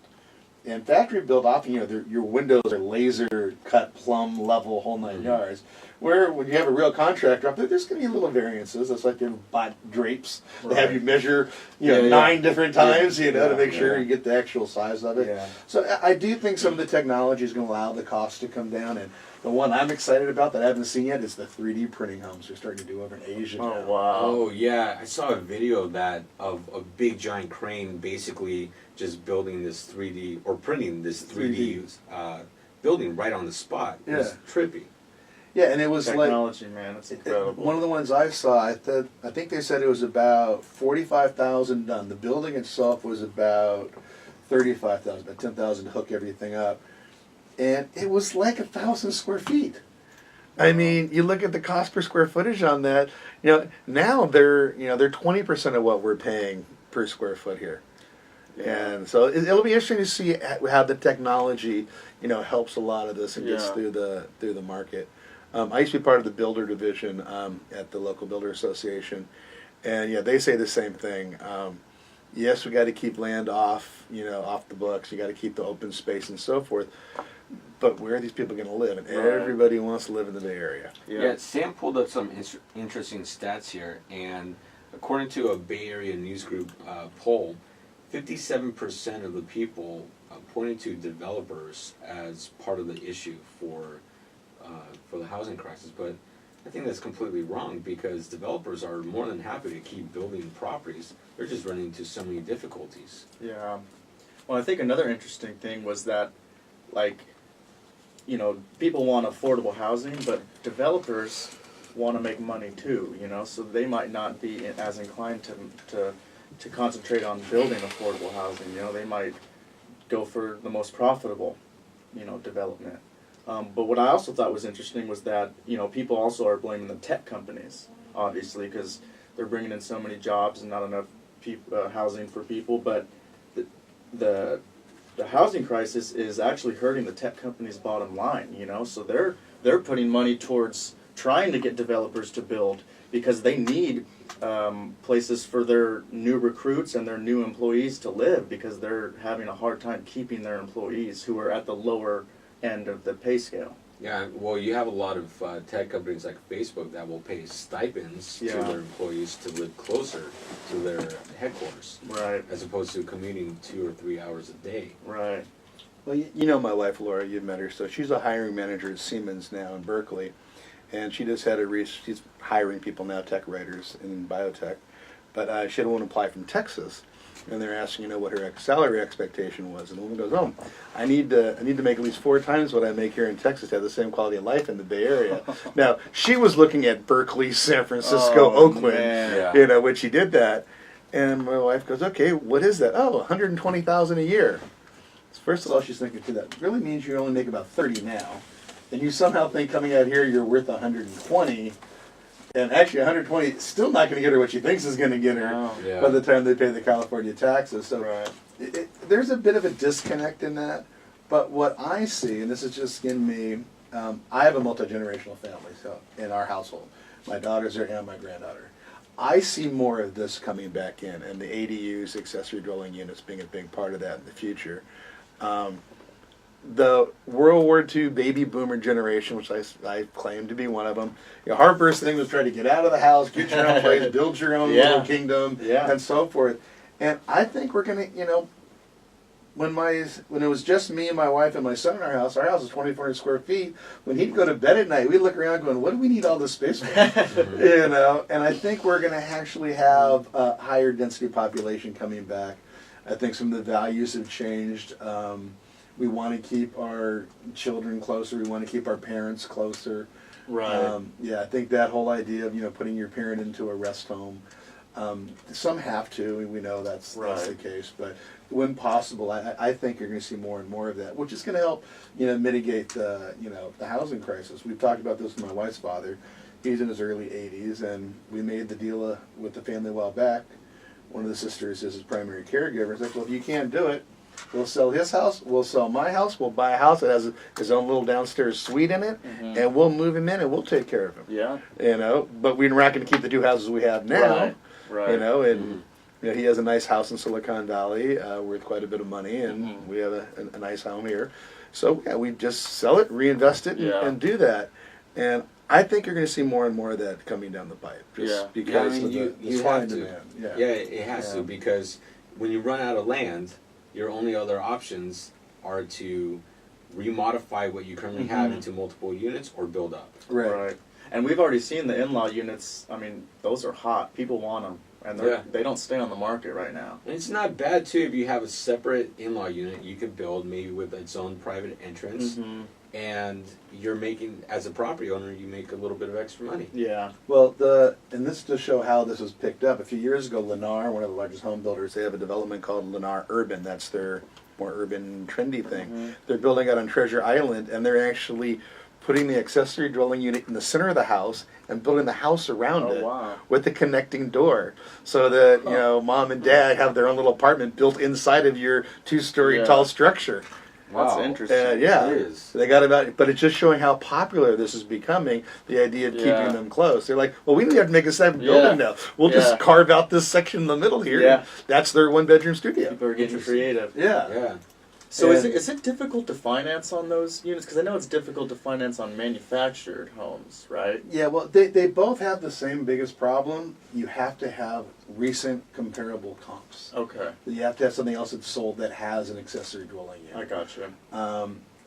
And factory built, often, you know, your windows are laser cut, plumb level, whole 9 yards. Where when you have a real contractor up there, there's going to be little variances. It's like they've bought drapes. They have you measure, you know, Yeah, 9 different times, you know, to Yeah, make sure yeah. you get the actual size of it. Yeah. So I do think some of the technology is going to allow the cost to come down. And the one I'm excited about that I haven't seen yet is the 3D printing homes they're starting to do over in Asia now. Oh wow. Oh yeah, I saw a video of that of a big giant crane basically just building this 3D or printing this 3D building right on the spot. It was trippy. Yeah, and it was Technology, man, it's incredible. one of the ones I saw. I think they said it was about 45,000 done. The building itself was about 35,000, about 10,000 to hook everything up, and it was like 1,000 square feet. I mean, you look at the cost per square footage on that. You know, now they're 20% of what we're paying per square foot here. And so it'll be interesting to see how the technology, you know, helps a lot of this and gets Yeah. through the market. I used to be part of the builder division at the local builder association, and yeah, they say the same thing. Yes, we got to keep land off the books. You got to keep the open space and so forth. But where are these people going to live? And everybody wants to live in the Bay Area. Yeah, Sam pulled up some interesting stats here, and according to a Bay Area news group poll, 57% of the people pointed to developers as part of the issue for the housing crisis. But I think that's completely wrong, because developers are more than happy to keep building properties. They're just running into so many difficulties. Yeah. Well, I think another interesting thing was that, like, you know, people want affordable housing, but developers want to make money too, you know, so they might not be as inclined to concentrate on building affordable housing. You know, they might go for the most profitable, you know, development. But what I also thought was interesting was that, you know, people also are blaming the tech companies, obviously, because they're bringing in so many jobs and not enough housing for people. But the housing crisis is actually hurting the tech companies' bottom line, you know. So they're putting money towards trying to get developers to build, because they need places for their new recruits and their new employees to live, because they're having a hard time keeping their employees who are at the lower end of the pay scale. Yeah, well, you have a lot of tech companies like Facebook that will pay stipends to their employees to live closer to their headquarters, Right. as opposed to commuting 2 or 3 hours a day. Right. Well, you know my wife, Laura, you've met her. So she's a hiring manager at Siemens now in Berkeley. And she just had she's hiring people now, tech writers in biotech. But she had one apply from Texas. And they're asking, you know, what her salary expectation was. And the woman goes, oh, I need to make at least 4 times what I make here in Texas to have the same quality of life in the Bay Area. Now, she was looking at Berkeley, San Francisco, Oakland, man. you know, when she did that. And my wife goes, okay, what is that? Oh, $120,000 a year. First of all, she's thinking, too, that really means you only make about 30 now. And you somehow think coming out here you're worth 120, and actually 120 is still not going to get her what she thinks is going to get her No. by the time they pay the California taxes. So Right. there's a bit of a disconnect in that. But what I see, and this is just in me, I have a multi-generational family so in our household. My daughters are and my granddaughter. I see more of this coming back in, and the ADUs, accessory dwelling units, being a big part of that in the future. the World War II baby boomer generation, which I claim to be one of them, our first thing was try to get out of the house, get your own place, build your own Yeah. little kingdom, Yeah. and so forth. And I think we're going to, when it was just me and my wife and my son in our house is 2,400 square feet. When he'd go to bed at night, we'd look around going, what do we need all this space for? And I think we're going to actually have a higher density population coming back. I think some of the values have changed. We want to keep our children closer. We want to keep our parents closer. Right. I think that whole idea of putting your parent into a rest home. Some have to, and we know that's the case. But when possible, I think you're going to see more and more of that, which is going to help mitigate the housing crisis. We've talked about this with my wife's father. He's in his early 80s, and we made the deal with the family a while back. One of the sisters is his primary caregiver. It's like, well, if you can't do it, we'll sell his house, we'll sell my house, we'll buy a house that has his own little downstairs suite in it, and we'll move him in and we'll take care of him. Yeah. But we're not going to keep the two houses we have now. Right. And he has a nice house in Silicon Valley, worth quite a bit of money, and we have a nice home here. So we just sell it, reinvest it, and do that. And I think you're going to see more and more of that coming down the pipe, just because of the supply and demand. It has to, because when you run out of land, your only other options are to remodify what you currently have into multiple units or build up. Right. And we've already seen the in-law units. I mean, those are hot. People want them, and they don't stay on the market right now. And it's not bad too if you have a separate in-law unit you could build, maybe with its own private entrance, and you're making, as a property owner, you make a little bit of extra money. Yeah. Well, and this to show how this was picked up. A few years ago, Lennar, one of the largest home builders, they have a development called Lennar Urban. That's their more urban, trendy thing. They're building out on Treasure Island, and they're actually putting the accessory dwelling unit in the center of the house and building the house around it with the connecting door, so that mom and dad have their own little apartment built inside of your 2-story tall structure. That's interesting. It is. They got but it's just showing how popular this is becoming. The idea of keeping them close. They're like, well, we don't have to make a separate building now. We'll just carve out this section in the middle here. Yeah. That's their 1-bedroom studio. People are getting creative. Yeah. So is it difficult to finance on those units? Because I know it's difficult to finance on manufactured homes, right? Yeah, well, they both have the same biggest problem. You have to have recent comparable comps. Okay. You have to have something else that's sold that has an accessory dwelling unit. I gotcha.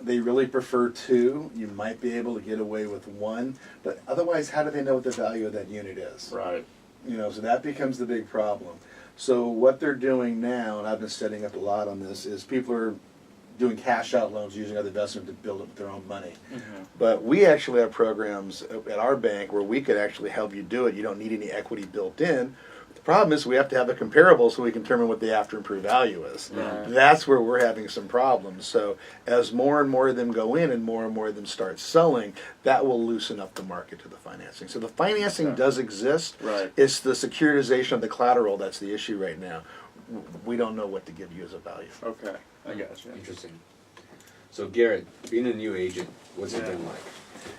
They really prefer 2. You might be able to get away with 1, but otherwise, how do they know what the value of that unit is? Right. So that becomes the big problem. So what they're doing now, and I've been setting up a lot on this, is people are doing cash out loans using other investment to build up their own money. But we actually have programs at our bank where we could actually help you do it. You don't need any equity built in. The problem is we have to have a comparable so we can determine what the after improved value is. Right. That's where we're having some problems. So as more and more of them go in and more of them start selling, that will loosen up the market to the financing. So the financing does exist. Right. It's the securitization of the collateral that's the issue right now. We don't know what to give you as a value. Okay. I gotcha. Interesting. So Garrett, being a new agent, what's it been like?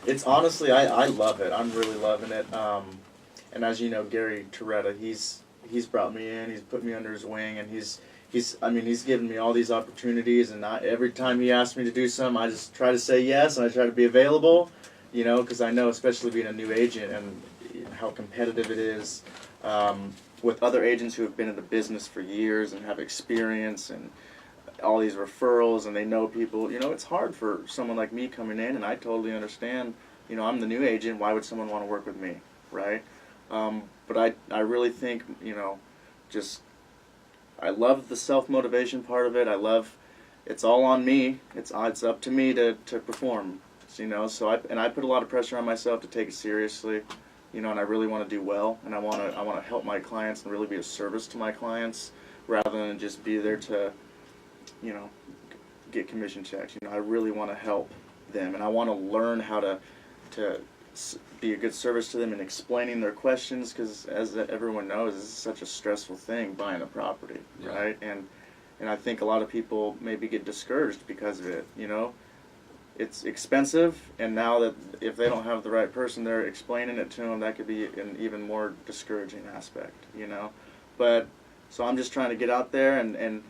It's honestly, I love it. I'm really loving it. And as you know, Gary Toretta, he's brought me in. He's put me under his wing, and he's given me all these opportunities. And every time he asks me to do something, I just try to say yes, and I try to be available. Because I know, especially being a new agent, and how competitive it is. With other agents who have been in the business for years and have experience and all these referrals, and they know people, it's hard for someone like me coming in, and I totally understand, I'm the new agent, why would someone want to work with me, right? But I really think, I love the self-motivation part of it. It's all on me. It's up to me to perform, so I put a lot of pressure on myself to take it seriously. And I really want to do well, and I want to help my clients and really be of service to my clients, rather than just be there to, get commission checks. I really want to help them, and I want to learn how to be a good service to them in explaining their questions, because as everyone knows, this is such a stressful thing, buying a property, right? And I think a lot of people maybe get discouraged because of it. It's expensive, and now that if they don't have the right person there explaining it to them, that could be an even more discouraging aspect, But, so I'm just trying to get out there and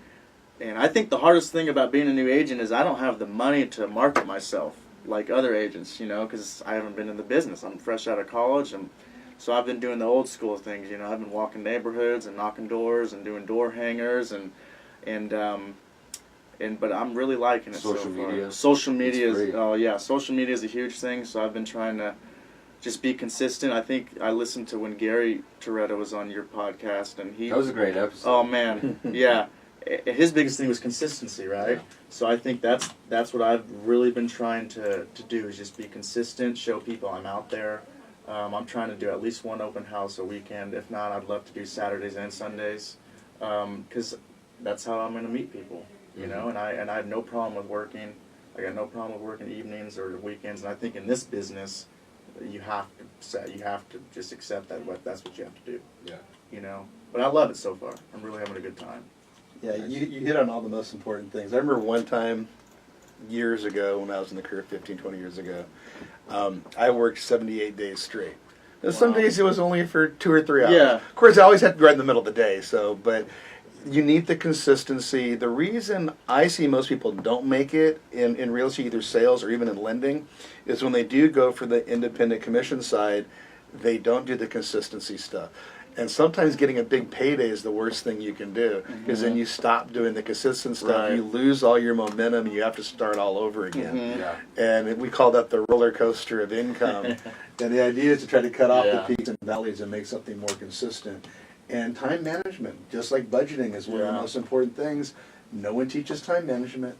And I think the hardest thing about being a new agent is I don't have the money to market myself like other agents, you know, because I haven't been in the business. I'm fresh out of college, and so I've been doing the old school things, you know. I've been walking neighborhoods and knocking doors and doing door hangers but I'm really liking it Social so far. media. Social media It's is great. social media is a huge thing. So I've been trying to just be consistent. I think I listened to when Gary Toretto was on your podcast, and he That was a great episode. oh man, yeah. His biggest thing was consistency, right? Yeah. So I think that's what I've really been trying to do is just be consistent, show people I'm out there. I'm trying to do at least one open house a weekend. If not, I'd love to do Saturdays and Sundays, because that's how I'm going to meet people, you know. And I have no problem with working. I got no problem with working evenings or weekends. And I think in this business, you have to just accept that's what you have to do, Yeah. you know. But I love it so far. I'm really having a good time. Yeah, you hit on all the most important things. I remember one time years ago when I was in the career, 15, 20 years ago, I worked 78 days straight. Now, some Wow. days it was only for 2 or 3 hours. Yeah. Of course, I always had to be right in the middle of the day, but you need the consistency. The reason I see most people don't make it in real estate, either sales or even in lending, is when they do go for the independent commission side, they don't do the consistency stuff. And sometimes getting a big payday is the worst thing you can do, because then you stop doing the consistent stuff, Right. you lose all your momentum, and you have to start all over again. Mhm. Yeah. And we call that the roller coaster of income. And the idea is to try to cut off Yeah. the peaks and valleys and make something more consistent. And time management, just like budgeting, is one of the Yeah. most important things. No one teaches time management.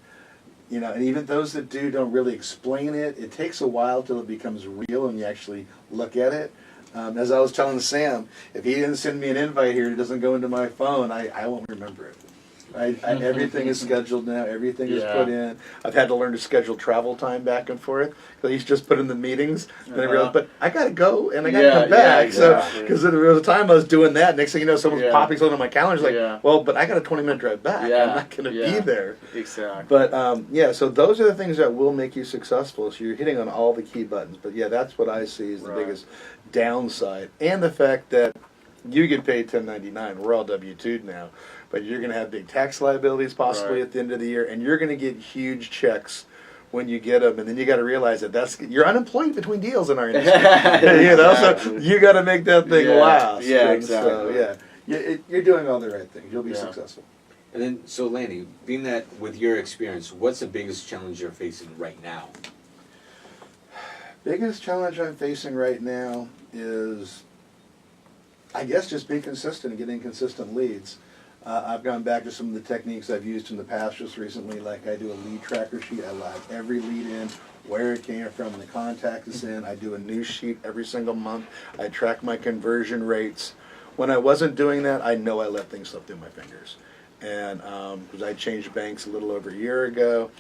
You know, and even those that do don't really explain it. It takes a while till it becomes real and you actually look at it. As I was telling Sam, if he didn't send me an invite here, it doesn't go into my phone, I won't remember it. Everything is scheduled now. Everything is Yeah. put in. I've had to learn to schedule travel time back and forth. Because he's just put in the meetings. And I realized, but I got to go and I got to Yeah, come back. yeah, So exactly. because there was a time I was doing that. Next thing you know, someone's Yeah. popping something on my calendar. It's like, Yeah. well, but I got a 20-minute drive back. Yeah, I'm not going to yeah. be there. Exactly. But yeah, so those are the things that will make you successful. So you're hitting on all the key buttons. But yeah, that's what I see as the Right. biggest downside, and the fact that you get paid 1099. We're all W-2'd now, but you're going to have big tax liabilities possibly Right. at the end of the year, and you're going to get huge checks when you get them, and then you got to realize that you're unemployed between deals in our industry. You know, so Exactly. you got to make that thing Yeah, last. yeah, And so, exactly. you're doing all the right things. You'll be Yeah. successful. And then, so Lanny, being that with your experience, what's the biggest challenge you're facing right now? Biggest challenge I'm facing right now is, I guess, just being consistent and getting consistent leads. I've gone back to some of the techniques I've used in the past just recently, like I do a lead tracker sheet. I log every lead in, where it came from, the contact is in. I do a news sheet every single month. I track my conversion rates. When I wasn't doing that, I know I let things slip through my fingers. And because I changed banks a little over a year ago,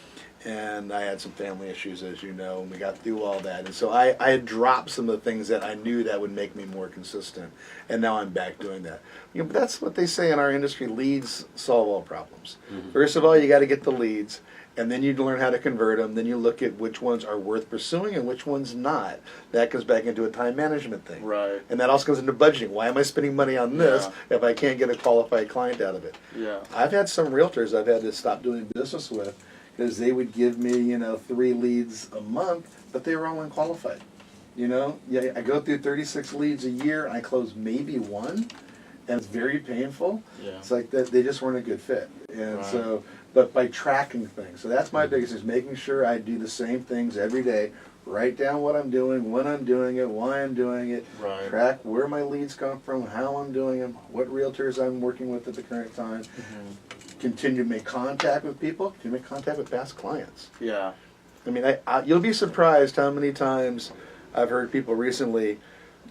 and I had some family issues, as you know, and we got through all that. And so I had dropped some of the things that I knew that would make me more consistent, and now I'm back doing that. You know, but that's what they say in our industry, leads solve all problems. Mm-hmm. First of all, you got to get the leads, and then you learn how to convert them. Then you look at which ones are worth pursuing and which ones not. That comes back into a time management thing. Right. And that also goes into budgeting. Why am I spending money on this if I can't get a qualified client out of it? Yeah. I've had some realtors I've had to stop doing business with because they would give me, 3 leads a month, but they were all unqualified. I go through 36 leads a year and I close maybe one, and it's very painful. Yeah. It's like that they just weren't a good fit. And Right. so, but by tracking things, so that's my biggest is making sure I do the same things every day. Write down what I'm doing, when I'm doing it, why I'm doing it. Right. Track where my leads come from, how I'm doing them, what realtors I'm working with at the current time. Continue to make contact with people. Continue to make contact with past clients. Yeah. I mean, you'll be surprised how many times I've heard people recently,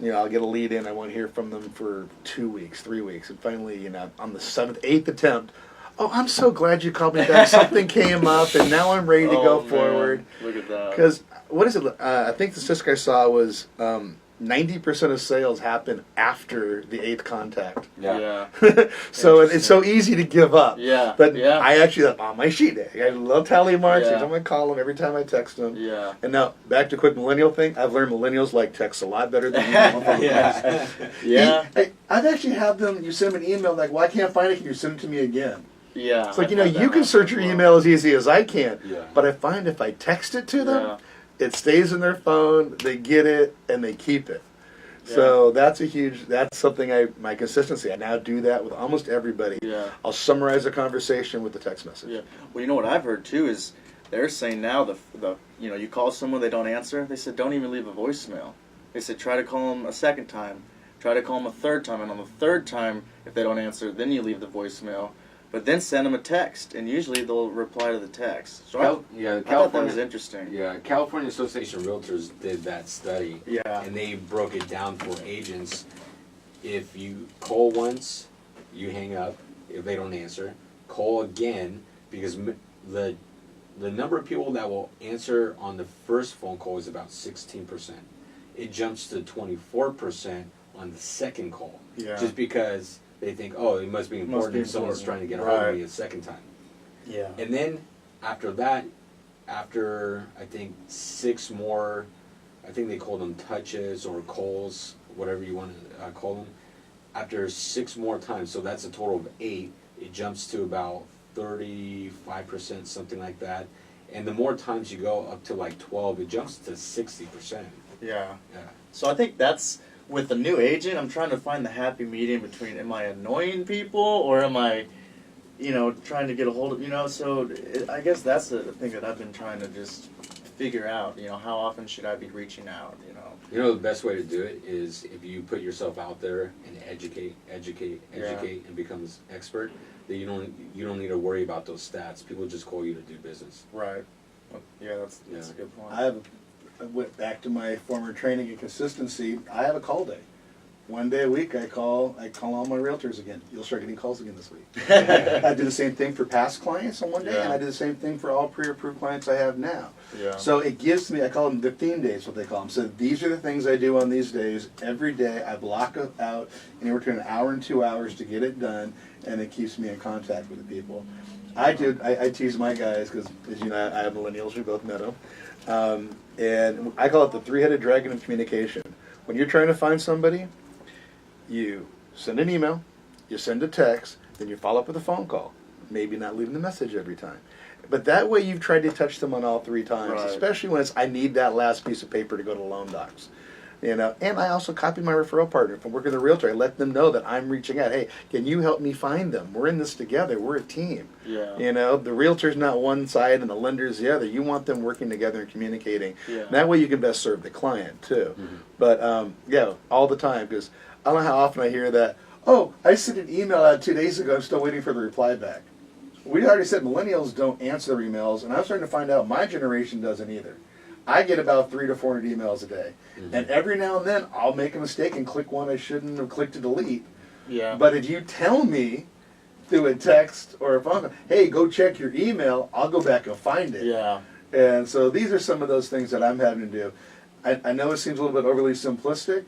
I'll get a lead in, I won't hear from them for 2 weeks, 3 weeks, and finally, on the 7th, 8th attempt, oh, I'm so glad you called me back. Something came up, and now I'm ready to go man. forward. Look at that. Because, what is it? I think the statistic I saw was 90% of sales happen after the 8th contact. Yeah. So it's so easy to give up. Yeah. But Yeah. I actually, on my sheet, I got a little tally marks. Yeah. Every time I call them, every time I text them. Yeah. And now, back to a quick millennial thing, I've learned millennials like text a lot better than email. Yeah. Yeah. I've actually had them, you send them an email like, well, I can't find it, can you send it to me again? Yeah. It's like, I've had that you can happen search your as well. email as easy as I can, Yeah. but I find if I text it to them, Yeah. it stays in their phone, they get it, and they keep it. So that's something my consistency. I now do that with almost everybody. Yeah. I'll summarize a conversation with the text message. Yeah. Well, you know what I've heard too is they're saying now the you call someone, they don't answer. They said don't even leave a voicemail. They said try to call them a second time, try to call them a third time, and on the third time if they don't answer, then you leave the voicemail. But then send them a text, and usually they'll reply to the text. So I thought that was interesting. Yeah, California Association of Realtors did that study. Yeah. And they broke it down for agents. If you call once, you hang up. If they don't answer, call again, because the number of people that will answer on the first phone call is about 16%. It jumps to 24% on the second call. Yeah. Just because they think, oh, it must be important if someone's trying to get a hold of me a second time. Yeah. And then after that, after I think 6 more, I think they call them touches or calls, whatever you want to call them. After 6 more times, so that's a total of 8, it jumps to about 35%, something like that. And the more times you go up to like 12, it jumps to 60%. Yeah. Yeah. So I think that's, with the new agent, I'm trying to find the happy medium between am I annoying people or am I, trying to get a hold of, so I guess that's the thing that I've been trying to just figure out, how often should I be reaching out, The best way to do it is if you put yourself out there and educate, and become expert, that you don't need to worry about those stats. People just call you to do business. Right. Yeah, that's a good point. I went back to my former training and consistency. I have a call day. One day a week I call all my realtors again. You'll start getting calls again this week. I do the same thing for past clients on one day, and I do the same thing for all pre-approved clients I have now. Yeah. So it gives me, I call them the theme days, what they call them. So these are the things I do on these days. Every day I block out anywhere between an hour and 2 hours to get it done, and it keeps me in contact with the people. I tease my guys because, as you know, I have millennials. We both met them. And I call it the three-headed dragon of communication. When you're trying to find somebody, you send an email, you send a text, then you follow up with a phone call. Maybe not leaving the message every time. But that way you've tried to touch them on all 3 times, Right. especially when it's, I need that last piece of paper to go to loan docs. And I also copy my referral partner. If I'm working with a realtor, I let them know that I'm reaching out. Hey, can you help me find them? We're in this together. We're a team. Yeah. The realtor's not one side and the lender's the other. You want them working together and communicating. Yeah. That way you can best serve the client too. Mm-hmm. But all the time, because I don't know how often I hear that, oh, I sent an email out 2 days ago, I'm still waiting for the reply back. We already said millennials don't answer their emails, and I'm starting to find out my generation doesn't either. I get about 300 to 400 emails a day. Mm-hmm. And every now and then I'll make a mistake and click one I shouldn't have clicked to delete. Yeah. But if you tell me through a text or a phone call, hey, go check your email, I'll go back and find it. Yeah. And so these are some of those things that I'm having to do. I know it seems a little bit overly simplistic.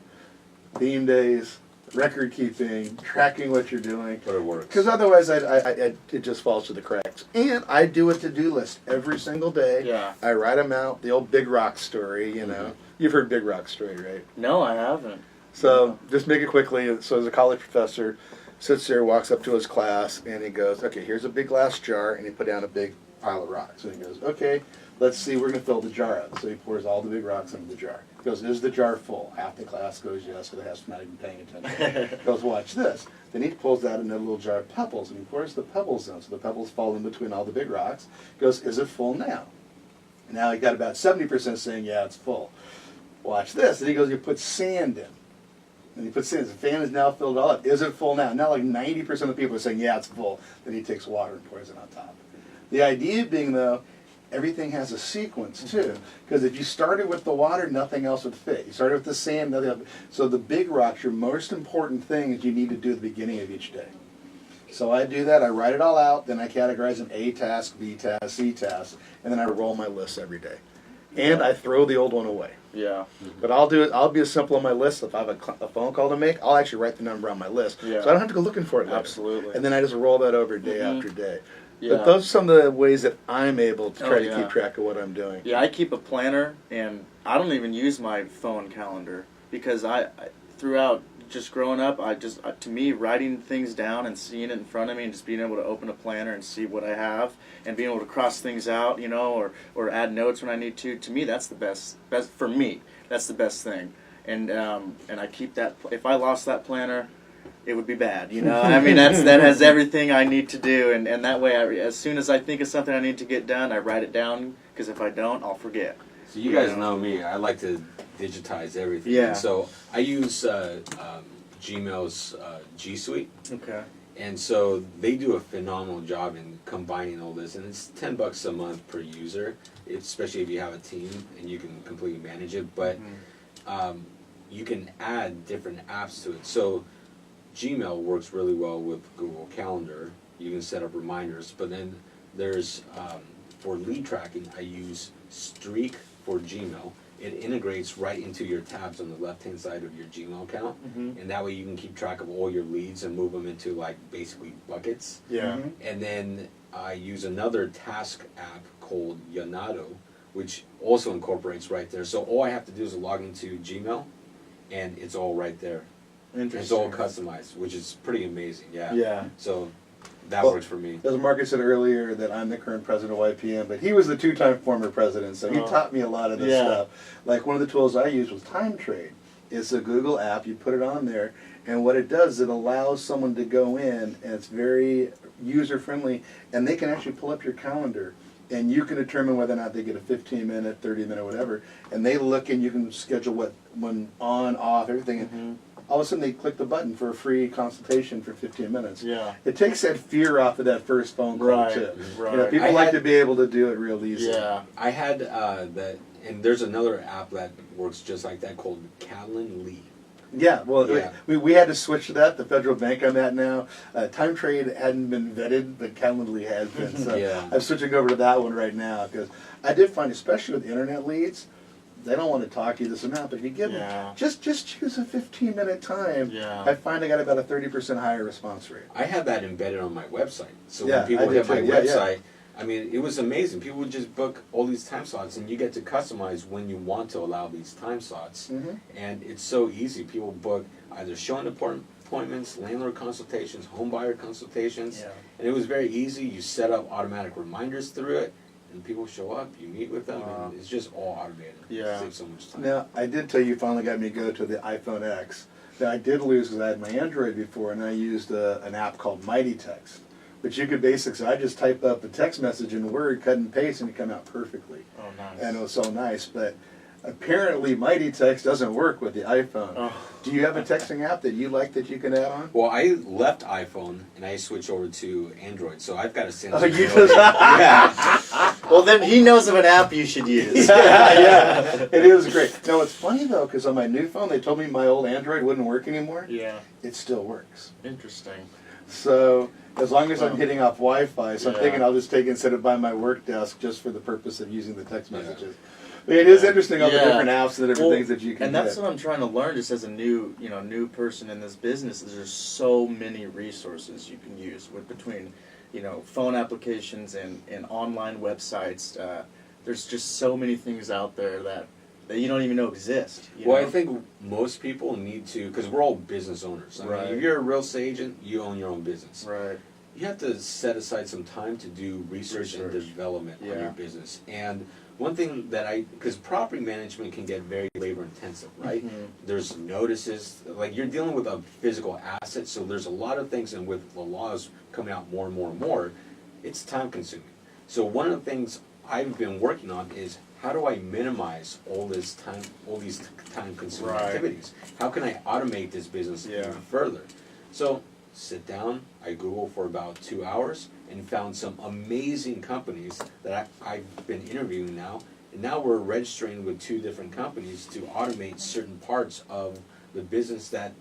Theme days, record keeping, tracking what you're doing. But it works. Because otherwise it just falls to the cracks. And I do a to-do list every single day. Yeah. I write them out. The old Big Rock story, Mm-hmm. You've heard Big Rock story, right? No, I haven't. So just make it quickly. So as a college professor, sits there, walks up to his class, and he goes, okay, here's a big glass jar, and he put down a big pile of rocks. So he goes, okay, let's see, we're going to fill the jar up. So he pours all the big rocks into the jar. He goes, is the jar full? Half the class goes, yes, so the half's not even paying attention. He goes, watch this. Then he pulls out another little jar of pebbles, and he pours the pebbles in. So the pebbles fall in between all the big rocks. He goes, is it full now? Now he got about 70% saying, yeah, it's full. Watch this. And he goes, you put sand in. And he puts sand. The fan is now filled all up. Is it full now? Now like 90% of the people are saying, yeah, it's full. Then he takes water and pours it on top. The idea being, though, everything has a sequence, too. Because if you started with the water, nothing else would fit. You started with the sand, nothing else. So the big rocks, your most important thing is you need to do at the beginning of each day. So I do that. I write it all out. Then I categorize them A task, B task, C task. And then I roll my list every day. And I throw the old one away. Yeah. But I'll do it. I'll be as simple on my list. If I have a phone call to make, I'll actually write the number on my list, Yeah. so I don't have to go looking for it later. Absolutely. And then I just roll that over day after day. Yeah. But those are some of the ways that I'm able to try Oh, to yeah. keep track of what I'm doing. Yeah, I keep a planner, and I don't even use my phone calendar because I throughout just growing up, to me, writing things down and seeing it in front of me and just being able to open a planner and see what I have and being able to cross things out, you know, or add notes when I need to me, that's the best for me. That's the best thing. And I keep that. If I lost that planner, it would be bad, you know. I mean, that has everything I need to do, and that way, as soon as I think of something I need to get done, I write it down, because if I don't, I'll forget. So you guys know me. I like to digitize everything. Yeah. And so I use Gmail's G Suite. Okay. And so they do a phenomenal job in combining all this, and it's $10 a month per user, especially if you have a team and you can completely manage it. But you can add different apps to it. So Gmail works really well with Google Calendar. You can set up reminders, but then there's for lead tracking, I use Streak for Gmail. It integrates right into your tabs on the left-hand side of your Gmail account, and that way you can keep track of all your leads and move them into like basically buckets. Yeah. And then I use another task app called Yanado, which also incorporates right there. So all I have to do is log into Gmail, and it's all right there. Interesting. It's all customized, which is pretty amazing. Yeah. Yeah. So that Well, works for me. As Marc said earlier, that I'm the current president of YPM, but he was the two-time former president, so he taught me a lot of this stuff. Like one of the tools I used was Time Trade. It's a Google app. You put it on there, and what it does, it allows someone to go in, and it's very user-friendly, and they can actually pull up your calendar, and you can determine whether or not they get a 15-minute, 30-minute, whatever, and they look, and you can schedule when on, off, everything. And all of a sudden they click the button for a free consultation for 15 minutes. Yeah. It takes that fear off of that first phone call Right, too. right. You know, people I like had- to be able to do it real easy. Yeah. I had that, and there's another app that works just like that called Calendly. Yeah, well, Yeah. we had to switch to that. The federal bank on that now. Time Trade hadn't been vetted, but Calendly has been. So Yeah. I'm switching over to that one right now because I did find, especially with internet leads, they don't want to talk to you this amount, but if you give them, just choose a 15-minute time. Yeah. I find I got about a 30% higher response rate. I have that embedded on my website. So Yeah, when people I hit did my too. Yeah, website, I mean, it was amazing. People would just book all these time slots, and you get to customize when you want to allow these time slots. And it's so easy. People book either showing appointments, landlord consultations, home buyer consultations. Yeah. And it was very easy. You set up automatic reminders through it, and people show up, you meet with them, Wow. and it's just all automated. Yeah. It saves so much time. Now, I did tell you finally got me to go to the iPhone X. Now, I did lose because I had my Android before, and I used an app called Mighty Text, which you could basically, I just type up a text message in Word, cut and paste, and it come out perfectly. Oh, nice. And it was so nice, but apparently Mighty Text doesn't work with the iPhone. Oh. Do you have a texting app that you like that you can add on? Well, I left iPhone and I switched over to Android, so I've got a sense. Oh, of you humility. just- Yeah. Well, then he knows of an app you should use. yeah, it is great. Now, it's funny, though, because on my new phone, they told me my old Android wouldn't work anymore. Yeah. It still works. Interesting. So as long as I'm hitting off Wi-Fi, so I'm Yeah. thinking I'll just take it and set it by my work desk just for the purpose of using the text messages. But it is interesting all the Yeah. different apps and the different Well, things that you can and that's get. what I'm trying to learn, just as a new person in this business. Is there's so many resources you can use between, phone applications and online websites. There's just so many things out there that you don't even know exist. Well, I think most people need to, because we're all business owners. I mean, Right. if you're a real estate agent, you own your own business. Right. You have to set aside some time to do research and development on Yeah. your business. And one thing that because property management can get very labor intensive, right? There's notices, like you're dealing with a physical asset, so there's a lot of things, and with the laws coming out more and more and more, it's time consuming. So one of the things I've been working on is how do I minimize all these time consuming Right. activities? How can I automate this business even further? So sit down, I Googled for about 2 hours and found some amazing companies that I've been interviewing now. And now we're registering with 2 different companies to automate certain parts of the business that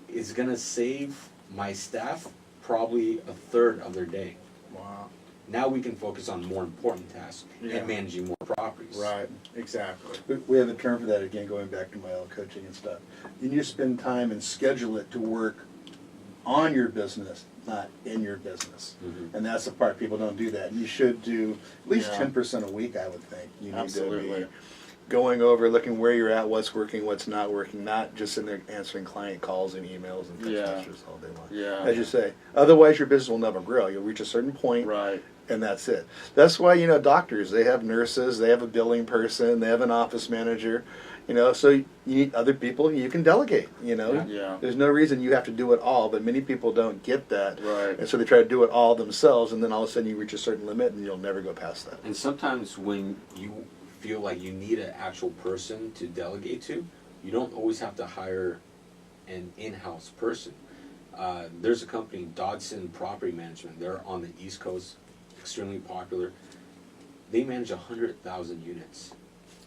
is going to save my staff probably a third of their day. Wow. Now we can focus on more important tasks and managing more properties. Right. Exactly. We have a term for that, again, going back to my old coaching and stuff. You need to spend time and schedule it to work on your business, not in your business. And that's the part people don't do that. And you should do at least 10% a week, I would think. You need to Absolutely. be going over, looking where you're at, what's working, what's not working, not just sitting there answering client calls and emails and text Yeah. messages all day long. Yeah. As you say. Otherwise, your business will never grow. You'll reach a certain point, Right. and that's it. That's why, doctors, they have nurses, they have a billing person, they have an office manager, so you need other people you can delegate, Yeah. There's no reason you have to do it all, but many people don't get that. Right. And so they try to do it all themselves, and then all of a sudden you reach a certain limit and you'll never go past that. And sometimes when you feel like you need an actual person to delegate to, you don't always have to hire an in-house person. There's a company, Dodson Property Management. They're on the East Coast, extremely popular. They manage 100,000 units.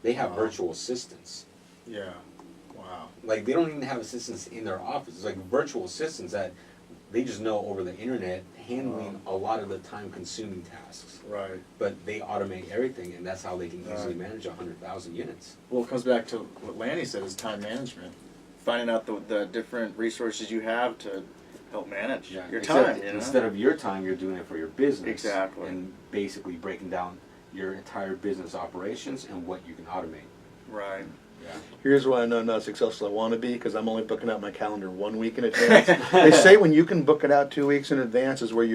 They have virtual assistants. Yeah. Wow. Like, they don't even have assistants in their office. It's like virtual assistants that they just know over the internet, handling a lot of the time-consuming tasks. Right. But they automate everything, and that's how they can easily manage 100,000 units. Well, it comes back to what Lanny said, is time management. Finding out the different resources you have to help manage your Except time. Instead of your time, you're doing it for your business. Exactly. And basically breaking down your entire business operations and what you can automate. Right. Yeah. Here's why I know I'm not as successful as I want to be, because I'm only booking out my calendar 1 week in advance. They say when you can book it out 2 weeks in advance is where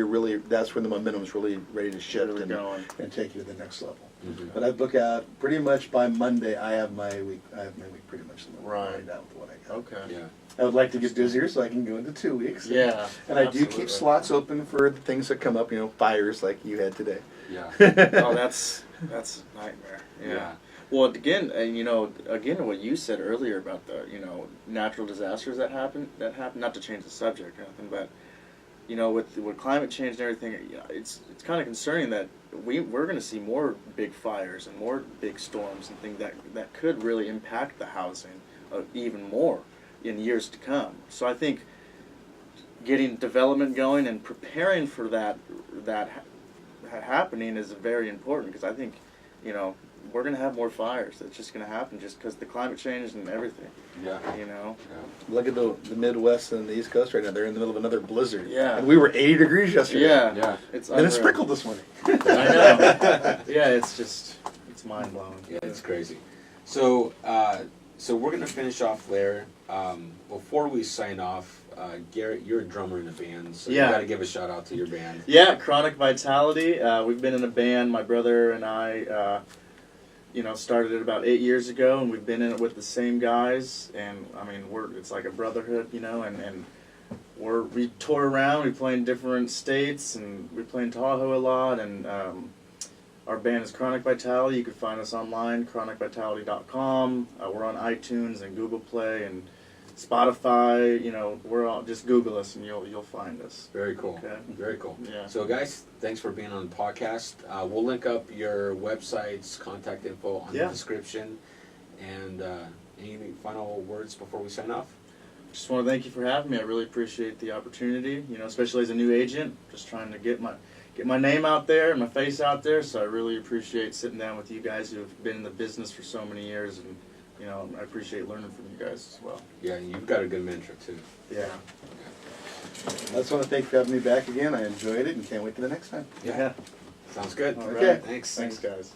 that's when the momentum's really ready to shift Really going. and take you to the next level. Mhm. But I book out pretty much by Monday. I have my week pretty much Right. lined out with what I got. Okay. Yeah. I would like to get busier so I can go into 2 weeks. Yeah. And I do absolutely. keep slots open for the things that come up, fires like you had today. Yeah. Oh, that's a nightmare. Yeah. Yeah. Well, again, and again, what you said earlier about the natural disasters that happen. Not to change the subject or nothing, but with climate change and everything, it's kind of concerning that we're going to see more big fires and more big storms and things that could really impact the housing even more in years to come. So I think getting development going and preparing for that happening is very important, because I think we're going to have more fires. It's just going to happen just because the climate change and everything. Yeah. Look at the Midwest and the East Coast right now. They're in the middle of another blizzard. Yeah. And we were 80 degrees yesterday. Yeah. Yeah. It's And it unreal. sprinkled this morning. I know. Yeah, it's mind blowing. Yeah, it's crazy. So, we're gonna finish off there. Before we sign off, Garrett, you're a drummer in a band, so Yeah. you gotta give a shout out to your band. Yeah, Chronic Vitality. We've been in a band. My brother and I, started it about 8 years ago, and we've been in it with the same guys. And I mean, it's like a brotherhood, and we tour around. We play in different states, and we play in Tahoe a lot. And our band is Chronic Vitality. You can find us online, chronicvitality.com. We're on iTunes and Google Play and Spotify. We're all, just Google us and you'll find us. Very cool. Okay. Very cool. Yeah. So, guys, thanks for being on the podcast. We'll link up your websites, contact info on the description. And any final words before we sign off? Just want to thank you for having me. I really appreciate the opportunity. Especially as a new agent, just trying to get my name out there and my face out there. So I really appreciate sitting down with you guys who have been in the business for so many years, and I appreciate learning from you guys as well. Yeah, you've got a good mentor too. Yeah. I just want to thank you for having me back again. I enjoyed it and can't wait for the next time. Yeah. Sounds good. All Okay. right. Thanks. Thanks, guys.